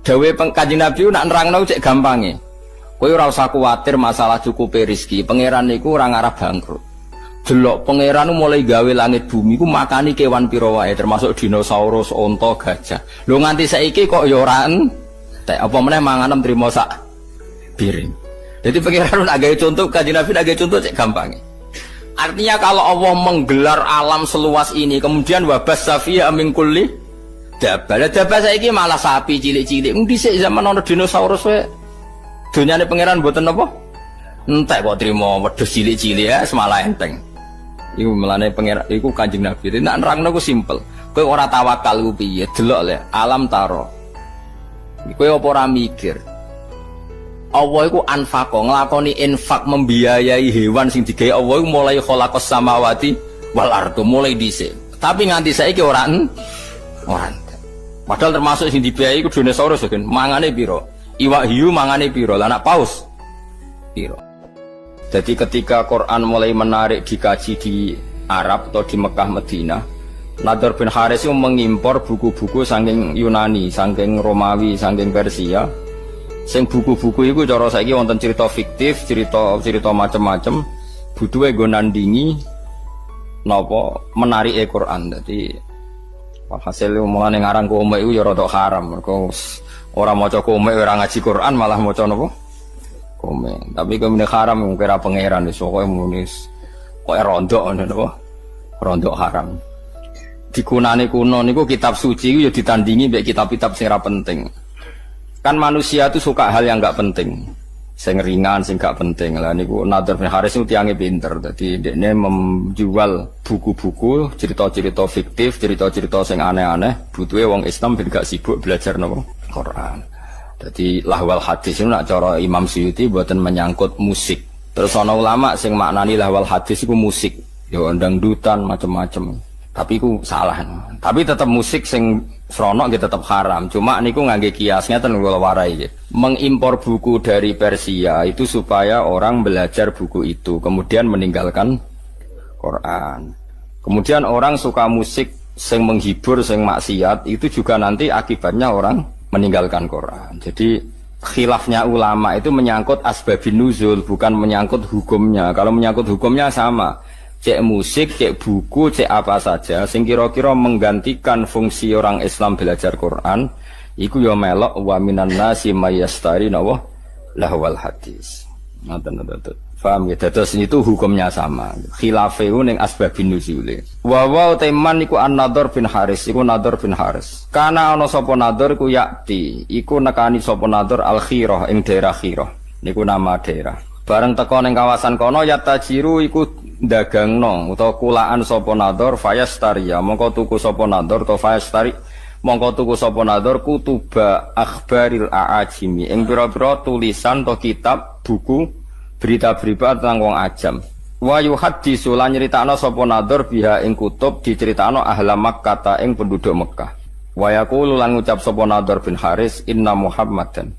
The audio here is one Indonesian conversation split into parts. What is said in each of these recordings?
Dawe Kanjeng Nabi nak nerangno cek gampange. Kowe ora usah kuwatir masalah cukupe rezeki. Pangeran niku ora ngarah bangkrut. Delok pangeran mulai gawe langit bumi ku makani kewan pira wae termasuk dinosaurus, onta, gajah. Lho nganti saiki kok ya ora entek. Apa meneh manganem trimo sak piring. Jadi pangeran nak gawe contoh Kanjeng Nabi nak gawe contoh cek gampange. Artinya kalau Allah menggelar alam seluas ini kemudian wabas safiya min kulli dabal. Dabal saiki malah sapi cilik-cilik. Dhisik zaman ana dinosaurus wae. Donyane pangeran mboten napa? Entek kok trimo wedhus cilik-cilik ya semalah enteng. Iku melane pangeran iku Kanjeng Nabi. Nek nerangno ku simpel. Kowe ora tawakal ku piye? Delok le alam taro. Kowe apa ora mikir? Allah iku anfaqo nglakoni infak membiayai hewan sing digawe Allah iku mulai khalaqas samawati wal ardu mulai dhisik. Tapi nganti saiki ora padahal termasuk sing dibiayai iku dinosaurus kan. Mangane pira? Iwak hiu mangane pira? Lah anak paus pira? Jadi ketika Quran mulai menarik dikaji di Arab atau di Mekah Madinah, Nadhr bin Haris itu mengimpor buku-buku saking Yunani, saking Romawi, saking Persia. Sing buku-buku itu cara saiki wonten cerita fiktif, cerita macam-macam. Butuhe nggo nandingi napa menarike Quran. Dadi hasil mulane ngaran komik iku ya rada haram. Mergo ora maca komik ora ngaji Quran malah maca napa? Komik. Tapi kemene haram kira pangeran wis pokoke munis. Kok rondok ngono napa? Rondok haram. Dikunane kuno niku kitab suci ya ditandingi mbek kitab-kitab sing ora penting. Kan manusia itu suka hal yang enggak penting. Sing ringan, sing gak penting. Lah niku Nadhr bin Haris itu tiange pinter. Dadi dekne menjual buku-buku, cerita-cerita fiktif, cerita-cerita sing aneh-aneh, butuhe wong Islam ben gak sibuk belajar napa? Quran. Jadi lahwal hadis itu nak cara Imam Suyuti buatan menyangkut musik. Terus ana ulama sing maknani lahwal hadis itu musik, ya dangdutan macam-macam. Tapi itu salah. Tapi tetap musik sing srono gitu tetap haram. Cuma niku ngangge kiasnya ten kula warai. Mengimpor buku dari Persia itu supaya orang belajar buku itu, kemudian meninggalkan Quran. Kemudian orang suka musik sing menghibur, sing maksiat, itu juga nanti akibatnya orang meninggalkan Quran. Jadi khilafnya ulama itu menyangkut asbabun nuzul, bukan menyangkut hukumnya. Kalau menyangkut hukumnya sama, cek musik, cek buku, cek apa saja sing kira-kira menggantikan fungsi orang Islam belajar Quran, iku ya melok wa minan nasi mayastari nawa lahwal hadis. Ngoten-ngoten. Paham ya? Terus itu hukumnya sama. Khilafeu ning asbabun nuzul. Wa teman iku An-Nadhr bin Haris, iku Nadhr bin Haris. Kana ana sapa Nadhr iku yakti, iku nekani sapa Nadhr Al-Khirah ing daerah Khirah. Niku nama daerah. Bareng teko ning kawasan kono yatajiru iku dagangno utawa kulaan sapa Nadhr fayastaria. Mongko tuku sapa Nadhr to fayastari. Mongko tuku sapa Nadhr kutuba akhbaril aajimi. Ing pira-pira tulisan to kitab buku berita-berita tentang wong ajam. Wa yuhaddisu lan nyritakno sapa Nadhr biha ing kutub diceritakno ahla Makkah ing penduduk Mekah. Wa yaqulu lan ngucap sapa Nadhr bin Haris inna Muhammadan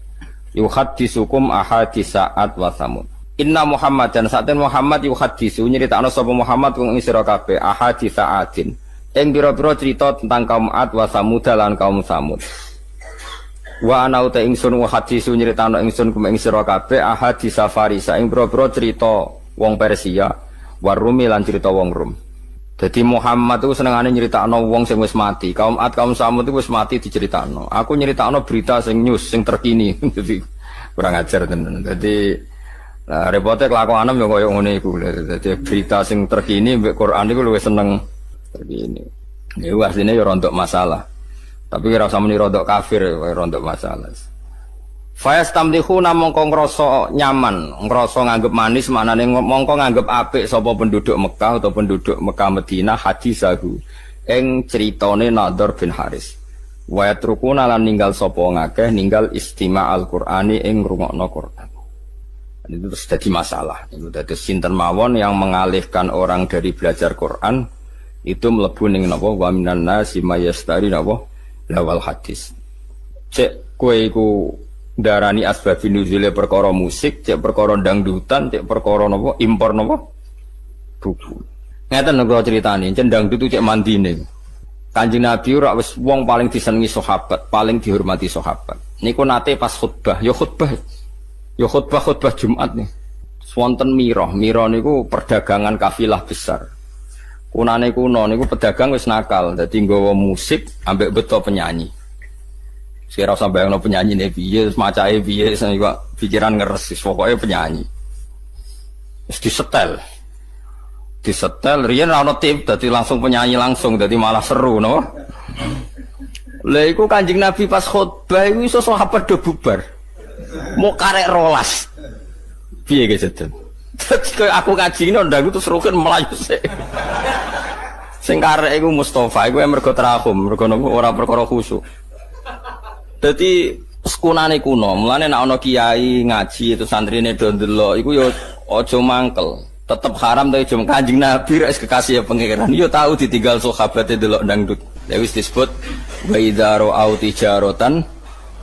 yuhaddisukum ahadits sa'at wa samud. Inna Muhammadan saten Muhammad yuhaddisu nyritakno sapa Muhammad wong ing sira kabeh ahadits sa'atin. Ing pira-pira cerita tentang kaum Ad wa Samud lan kaum Samud. Wa ana uta ingsun wa hadisu nyritano ingsun kum ing sira kabeh ahadits Farisa ing boro-boro cerita wong Persia war Rumi lan cerita wong Rum. Dadi Muhammad itu senengane nyritakno wong sing wis mati, kaum Ad kaum Samud itu wis mati diceritakno. Aku nyritakno berita sing news sing terkini. Dadi kurang ajar tenan. Dadi repote kelakuan yo koyo ngene iku. Dadi berita sing terkini mbek Quran iku luwih seneng terkini. Iku asline yo rontok masalah. Tapi kira usah muni rodok kafir, rodok masalah. Fayastamlihuna mongko ngrasa nyaman, ngrasa nganggep manis, maknane mongko nganggep apik sapa penduduk Mekah atau penduduk Mekah Madinah hadisahu ing critane Nadhr bin Haris. Wa yatrukuna lan ninggal sapa ngakeh ninggal istima' al-Qur'ani ing ngrungokno Qur'an. Itu terus jadi masalah. Itu dadi sinten mawon yang mengalihkan orang dari belajar Qur'an itu mlebu ning napa wa minan nasi mayastari napa lawal hadis. Cek kowe iku darani asbabun nuzule perkara musik, cek perkara dangdutan, cek perkara napa impor napa buku. Ngeten kula critani, cek dangdut cek mandine. Kanjeng Nabi ora wis wong paling disenengi sahabat, paling dihormati sahabat. Niku nate pas khutbah, ya khutbah Jumat nih. Wonten Mira niku perdagangan kafilah besar. Kunane kuno niku pedagang wis nakal, dadi nggawa musik ambek beto penyanyi. Sira usah bayangno penyanyi ne piye, macae piye, kok pikiran ngeres, pokoke penyanyi. Wis disetel riyen ora ono tip, dadi langsung penyanyi langsung, dadi malah seru no. Lha iku Kanjeng Nabi pas khutbah iku iso sahabat do bubar. Mau karek rolas. Piye ge sedeng. Dadi aku kajine ndang terus rukun melayu sik. Sing karek iku Mustofa iku mergo terahum, mergo ora perkara khusyuk. Dadi sekunane kuno, mulane nek ana kiai ngaji itu santrine do ndelok iku ya aja mangkel. Tetep haram tapi cuma Kanjeng Nabi res kekasih ya pangeran. Yo tahu ditinggal sahabate delok dangdut. Ya wis disebut wa idza ra'au tijaratan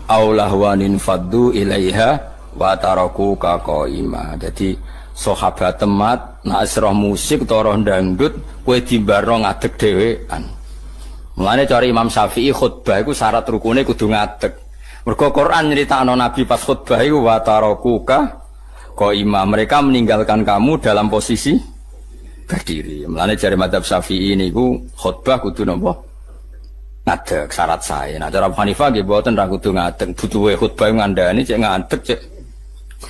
aw lahwanin faddu ilaiha wa taraku ka qaima. Jadi sahabat temat nek roh musik utawa roh dangdut kowe dimbarno ngadeg dhewean. Mulane cara Imam Syafi'i khutbah iku syarat rukune kudu ngadeg. Mergo Quran nyritakno Nabi pas khutbah iku wa tarakuka qaima, mereka meninggalkan kamu dalam posisi berdiri. Mulane jare madzhab Syafi'i niku khutbah kudu napa? Ngadeg syarat sae. Nah cara Abu Hanifah nggih mboten ra kudu ngadeg, butuhe khutbah ngandani cek ngadeg cek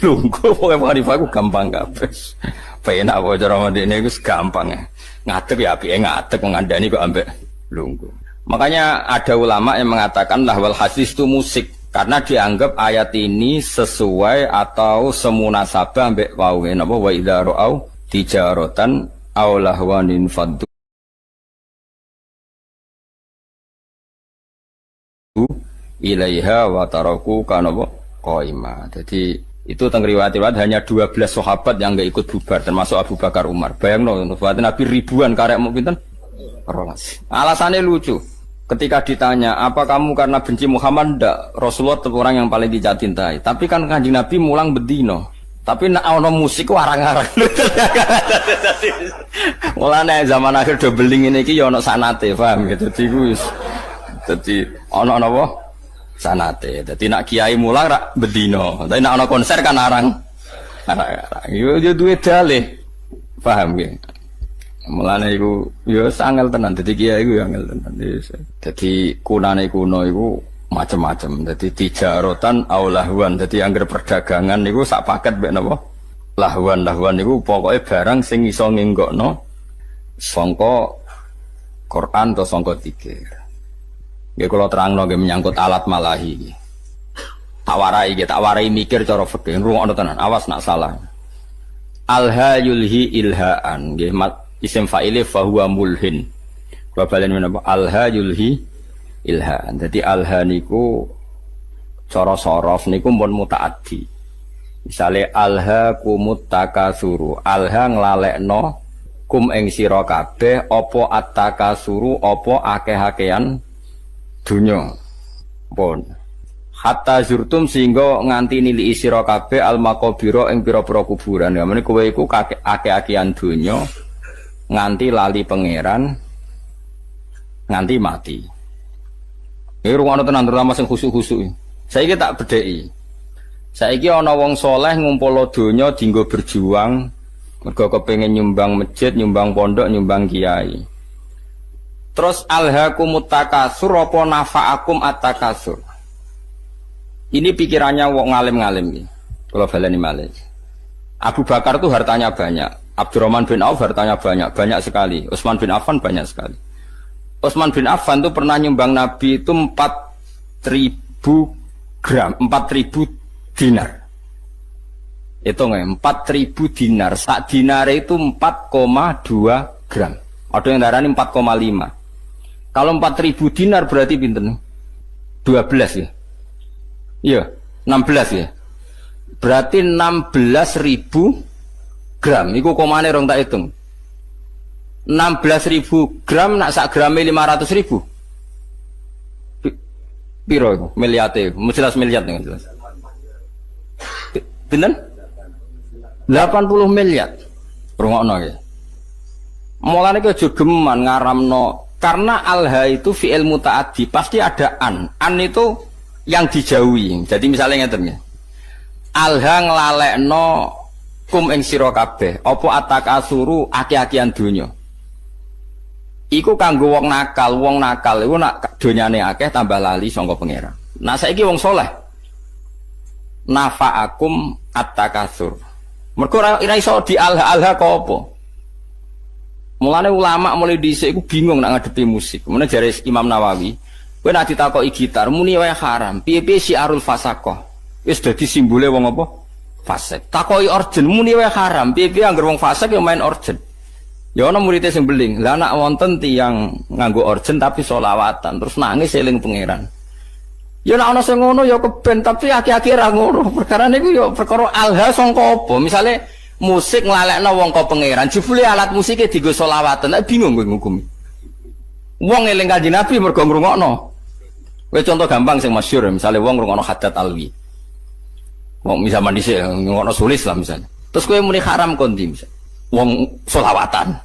lungguh. Pokoke Abu Hanifah ku gampang kabeh. Penak wae cara mandene iku gampang ya. Ngadeg ya apike ngadeg ngandani kok ambek lungguh. Makanya ada ulama yang mengatakan lahwal hadis itu musik karena dianggap ayat ini sesuai atau semunasabah ambek wae napa wa idza ra'au tijaratan aw lahwanin faddu ilaiha wa taraku kana qaima. Jadi itu teng riwayat hanya 12 sahabat yang enggak ikut bubar termasuk Abu Bakar Umar. Bayangno sahabat Nabi ribuan karek mau pinten? Alasannya lucu. Ketika ditanya, apa kamu karena benci Muhammad? Ndak, Rasulullah itu orang yang paling dicintai. Tapi kan Kanjeng Nabi mulang bedino. Tapi nak ono musik warang-warang. Mulane zaman akhir do beling ini iki ya ono sanate, paham gitu. Dadi ono napa? Sanate. Dadi nak kiai mulang rak bedino. Tapi nak ono konser kan arang. Arang. Yo duwe dalih. Paham gitu. Mulane iku ya angel tenan, dadi kiai iku ya angel tenan. Dadi kunane kuno iku macam-macam. Dadi tijaratan aw lahwan. Dadi angger perdagangan niku sak paket mek napa? Lahwan niku pokoke barang sing iso ngenggokno sangka Quran atau sangka zikir. Nggih kula terangno nggih menyangkut alat malahi iki. Tak warai mikir cara fikih, rungokno tenan, awas nak salah. Alha yulhi ilhaan nggih isim fa'ile fahuwa mulhin. Babalen menapa alha yulhi ilhan. Jadi alha niku cara sorof niku pun mutaaddi. Misale alha kumut takasuru, alha nglalekno kum ing sira kabeh apa at-takasuru apa akeh-akehan dunya. Pun hatta zurtum sehingga nganti nili sira kabeh al maqabira ing pira-pira kuburan. Ngamane kowe iku akeh-akehan dunya nganti lali pangeran nganti mati. Iki rungokno tenan terutama sing khusuk-khusuk. Saiki tak bedheki. Saiki ana wong saleh ngumpul donya dienggo berjuang mergo kepengin nyumbang masjid, nyumbang pondok, nyumbang kiai. Terus alhaakumut takasur apa nafa'akum at-takasur. Ini pikirannya wong ngalim-ngalim iki. Kula baleni malih. Abu Bakar tuh hartanya banyak. Abdurrahman bin Auf hartanya banyak sekali. Utsman bin Affan banyak sekali. Utsman bin Affan tuh pernah nyumbang Nabi itu 4.000 gram, 4.000 dinar. Itu nggak? 4.000 dinar. Sak dinar itu 4,2 gram. Ada yang darahnya 4,5. Kalau 4.000 dinar berarti pinten? 12 ya? Iya, 16 ya. Berarti 16.000 gram, iku komane rong tak hitung. 16.000 gram nak sak grame 500.000. Piro iku? Miliate, jelas miliar nih jelas. Pinten? 80 miliar. Rungokno iki. Mulane ki aja geman ngaramno Karena alha itu fi'il muta'addi, pasti ada an. An itu yang dijauhi. Jadi misalnya ngeten ya. Alha nglalekno kum ing sira kabeh, apa atakasuru aki-akian donya. Iku kanggo wong nakal iku nak donyane akeh tambah lali sangka pangeran. Nah saiki wong saleh nafa'akum at-takasur. Mergo ora iso di alha kok apa. Mulane ulama mulai dhisik iku bingung nak ngadepi musik. Mulane jare Imam Nawawi, kowe nek ditakoki gitar muni wae haram. Piye-piye syiarul fasaqah. Wis dadi simbole wong apa? Fasik. Takoki orgen muni wae haram. Piye-piye anggere wong fasik ya main orgen. Ya ana muridé sing beling. Lah nek wonten tiyang nganggo orgen tapi selawatan terus nangis eling pangeran. Ya nek ana sing ngono ya keben tapi aki-aki ra ngono. Perkara niku ya perkara alha sangka apa? Misale musik nglalekno wong ka pangeran, jebule alat musike dienggo selawatan. Nek bingung kowe ngukumi. Wong eling Kanjeng Nabi mergo ngrungokno. Kowe contoh gampang sing masyhur, misale wong ngrungokno Haddad Alwi. Wong zaman dhisik ngrungokno sulis lah misalnya. Terus kowe muni haram kondi misal. Wong selawatan.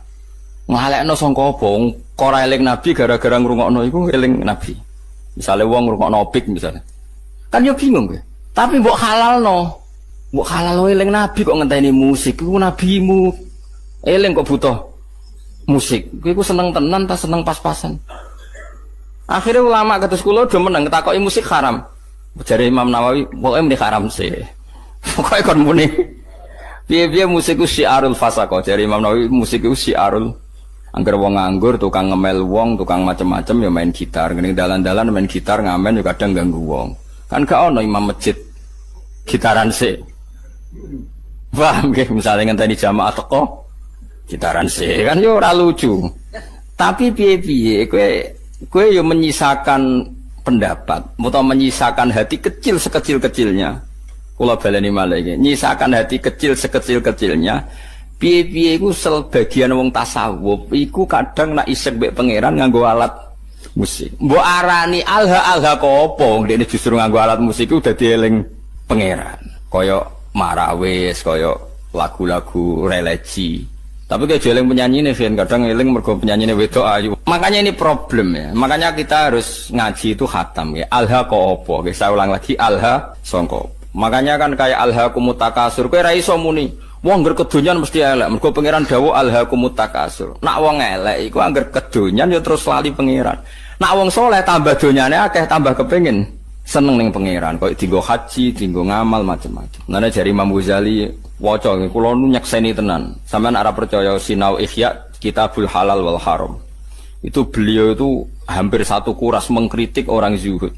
Nglalekno sangka apa? Wong ora eling Nabi gara-gara ngrungokno iku eling Nabi. Misalnya wong ngrungokno opik misalnya. Kan yo bingung kowe. Tapi mbok halalno. Mbok halalno eling Nabi kok ngenteni musik. Iku nabimu. Eling kok butuh musik. Kowe iku seneng tenan ta seneng pas-pasan. Akhirnya ulama kados kula do meneng takoki musik haram. Jare Imam Nawawi, pokoke muni haram sih. Pokoke kon muni. Piye-piye musik ku syiarul fasaqah. Jare Imam Nawawi musik ku syiarul angger wong nganggur, tukang ngemel wong, tukang macem-macem ya main gitar. Ngene dalan-dalan main gitar ngamen ya kadang ganggu wong. Kan gak ono imam masjid gitaran sih. Paham nggih, misale ngenteni jamaah teko gitaran sih kan yo ora lucu. Tapi piye-piye kowe yo menyisakan pendapat, atau menyisakan hati kecil sekecil-kecilnya. Kula baleni malih iki, nyisakan hati kecil sekecil-kecilnya. Piye-piye iku sebagian wong tasawuf iku kadang nak isek mbek pangeran nganggo alat musik. Mbok arani alha kok apa? Ndekne justru nganggo alat musik iku dadi eling pangeran. Kaya marawis, kaya lagu-lagu religi. Tapi kayak jeling penyanyi nih, kadang eling mergo penyanyi nih wedok ayu. Makanya ini problem ya. Makanya kita harus ngaji itu khatam ya. Alha kok apa? Saya ulang lagi alha songko. Makanya kan kayak alha kumutakasur. Kowe ra iso muni. Wong ngger kedonyan mesti elek. Mergo pangeran dawuh alha kumutakasur. Nak wong elek iku angger kedonyan ya terus lali pangeran. Nak wong soleh tambah donyane akeh tambah kepengin seneng ning pangeran. Kok dienggo haji, dienggo ngamal macam-macam. Nane jari Imam Ghazali waca kula nu nyekseni tenan. Sampeyan ora percaya sinau Ihya Kitabul Halal wal Haram. Itu beliau itu hampir satu kuras mengkritik orang zuhud.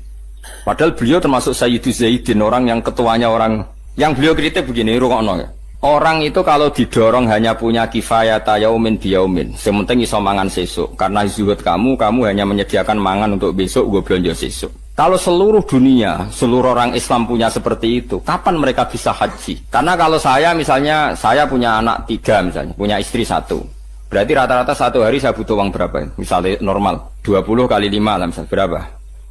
Padahal beliau termasuk Sayyidus Zaidin, orang yang ketuanya orang yang beliau kritik begini, rungokno ya. Orang itu kalau didorong hanya punya kifayata yaumin biyaumin. Sementing iso mangan sesuk. Karena zuhud kamu hanya menyediakan mangan untuk besok, gue belanja sesuk. Kalau seluruh dunia, seluruh orang Islam punya seperti itu, kapan mereka bisa haji? Karena kalau saya misalnya, saya punya anak 3 misalnya, punya istri 1. Berarti rata-rata 1 hari saya butuh uang berapa? Misalnya normal, 20 kali 5 lah misalnya, berapa?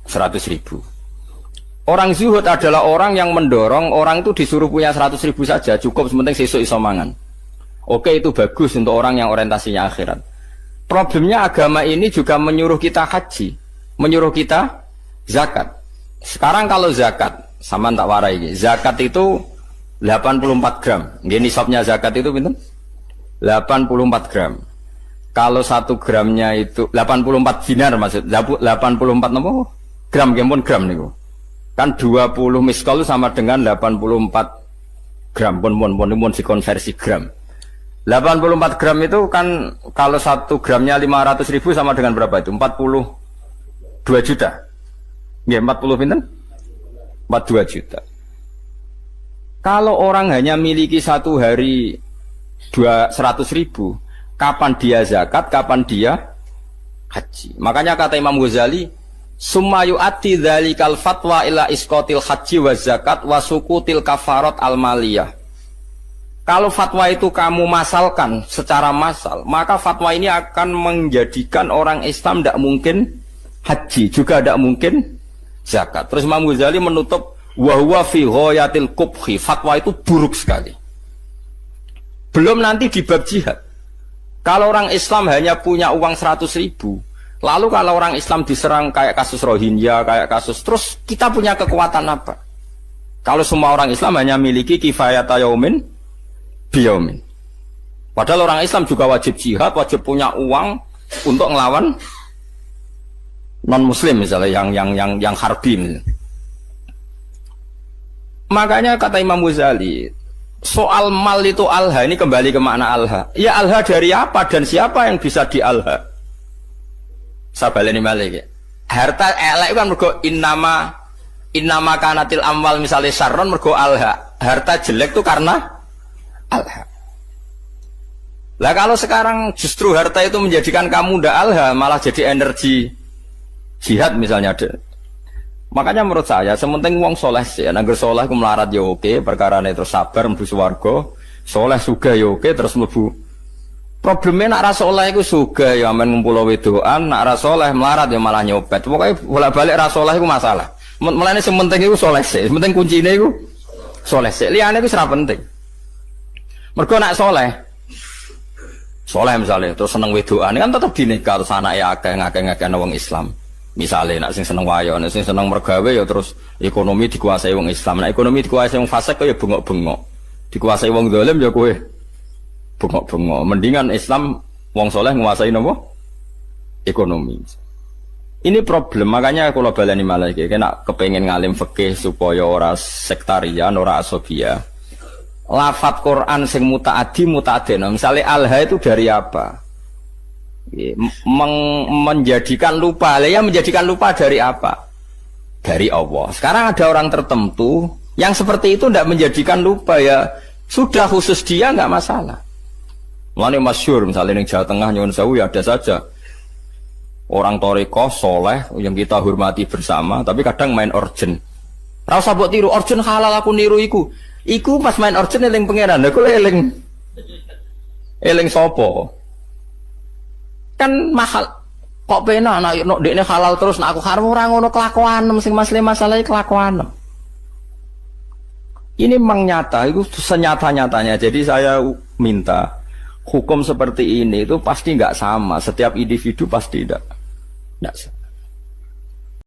100.000. Orang zuhud adalah orang yang mendorong orang itu disuruh punya 100.000 saja, cukup sementing sesuk iso mangan. Oke, itu bagus untuk orang yang orientasinya akhirat. Problemnya agama ini juga menyuruh kita haji, menyuruh kita zakat. Sekarang kalau zakat, sama tak warai ini. Zakat itu 84 gram. Ini nisabnya zakat itu pinten? 84 gram. Kalau 1 gramnya itu 84 dinar maksud. 84 apa? Gram, kempun gram niku. Kan 20 miskol sama dengan 84 gram. Pun dikonversi gram. 84 gram itu kan kalau 1 gramnya 500.000 sama dengan berapa itu? 42 juta. Ya, 40 pinten? 42 juta. Kalau orang hanya miliki 1 hari 100.000, kapan dia zakat, kapan dia haji? Makanya kata Imam Ghazali, summa yu'ati dzalikal fatwa ila isqatil haji wa zakat wa sukutil kafarat al maliyah. Kalau fatwa itu kamu masalkan secara massal, maka fatwa ini akan menjadikan orang Islam tidak mungkin haji, juga tidak mungkin zakat. Terus Imam Ghazali menutup wa huwa fi ghayatil qubhi, fatwa itu buruk sekali. Belum nanti di bab jihad. Kalau orang Islam hanya punya uang 100.000, Lalu kalau orang Islam diserang kayak kasus Rohingya, kayak kasus, terus kita punya kekuatan apa? Kalau semua orang Islam hanya miliki kifayata yaumin biyaumin. Padahal orang Islam juga wajib jihad, wajib punya uang untuk ngelawan non-muslim misalnya yang harbi misalnya. Makanya kata Imam Ghazali, soal mal itu alha, ini kembali ke makna alha. Ya alha dari apa dan siapa yang bisa di alha? Sabaleni malik. Harta elek kan mergo innama kanatil amwal misalnya syarron mergo alha. Harta jelek itu karena alha. Lah kalau sekarang justru harta itu menjadikan kamu ndak alha, malah jadi energi jihad misalnya. Makanya menurut saya sementing wong soleh sih, nangger soleh ku melarat ya oke, perkarane terus sabar mlebu swarga, soleh sugih ya oke terus mlebu. Problemnya nak ra soleh iku sugih ya amen ngumpul wedoan, nak ra soleh melarat ya malah nyopet. Pokoke bolak-balik ra soleh iku masalah. Mulane sing penting iku soleh sih, penting kuncine iku soleh sih. Liyane iku ora penting. Mergo nak soleh misalnya terus seneng wedoan kan tetep dinikah terus anake akeh wong Islam. Misalnya nak sing seneng wayo, nak sing seneng mergawe ya terus ekonomi dikuasai wong Islam. Nak ekonomi dikuasai wong fasik ya bengok-bengok. Dikuasai wong zalim ya kowe bengok-bengok. Mendingan Islam wong soleh nguasai napa? Ekonomi. Ini problem, makanya kalau baleni malah iki kena kepengin ngalim fikih supaya ora sektarian, ora asobia. Lafat Quran sing mutaaddi mutaadena. Misalnya alha itu dari apa? Menjadikan lupa. Ya menjadikan lupa dari apa? Dari Allah. Sekarang ada orang tertentu yang seperti itu tidak menjadikan lupa, ya sudah khusus dia nggak masalah. Mulane masyhur misalnya di Jawa Tengah nyuwun sewu ya ada saja orang toriko soleh yang kita hormati bersama, tapi kadang main orjen. Rasa buat tiru orjen halal aku niru iku pas main orjen eling pangeran, aku eling sopo. Kan mahal kok pena anak dekne halal terus nak aku haram ora ngono kelakuan sing masalah kelakuan. Ini memang nyata, itu senyata-nyatanya. Jadi saya minta hukum seperti ini itu pasti nggak sama, setiap individu pasti tidak sama.